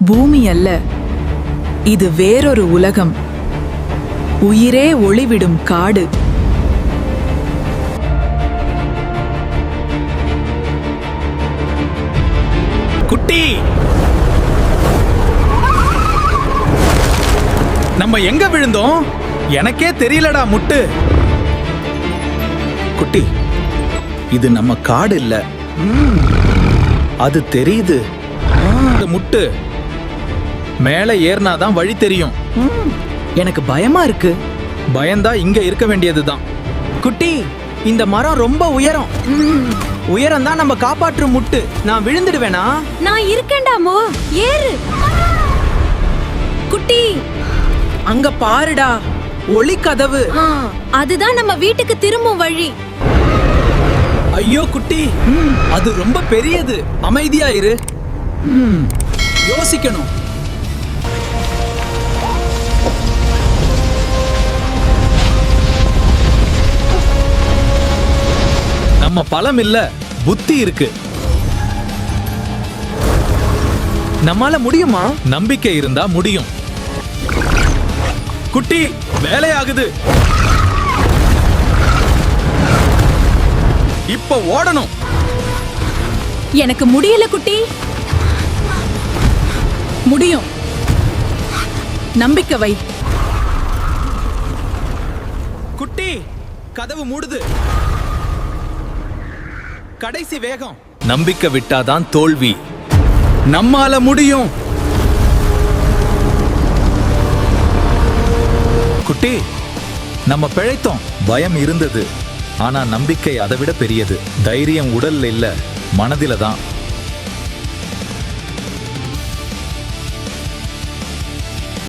பூமி அல்ல, இது வேறொரு உலகம். உயிரே ஒளிவிடும் காடு. குட்டி, நம்ம எங்க விழுந்தோம்? எனக்கே தெரியலடா முட்டு. குட்டி, இது நம்ம காடு இல்ல. அது தெரியுது. இந்த முட்டு மேல ஏறினாதான் வழி தெரியும். எனக்கு பயமா இருக்கு. பயந்தா இங்க இருக்க வேண்டியதுதான். குட்டி, இந்த மரம் ரொம்ப உயரம். உயரம் தான் நம்ம காப்பாற்றும் முட்டு. நான் விழுந்துடுவேனா? நான் இருக்கேன்டாமோ, ஏறு. குட்டி, அங்க பாருடா, ஒளி கதவு. அதுதான் நம்ம வீட்டுக்கு திரும்பும் வழி. ஐயோ குட்டி, அது ரொம்ப பெரியது. அமைதியா இரு. யோசிக்கணும். நம்ம பலம் இல்ல, புத்தி இருக்கு. நம்மால முடியுமா? நம்பிக்கை இருந்தா முடியும். குட்டி, வேலையாகுது. இப்ப ஓடணும். எனக்கு முடியல குட்டி. முடியும். நம்பிக்கை வை. குட்டி, கதவு மூடுது. கடைசி வேகம். நம்பிக்கை விட்டாதான் தோல்வி. நம்மால முடியும். குட்டி, நம்ம பிழைத்தோம். பயம் இருந்தது, ஆனா நம்பிக்கை அதை விட பெரியது. தைரியம் உடல்ல இல்ல, மனதில தான்.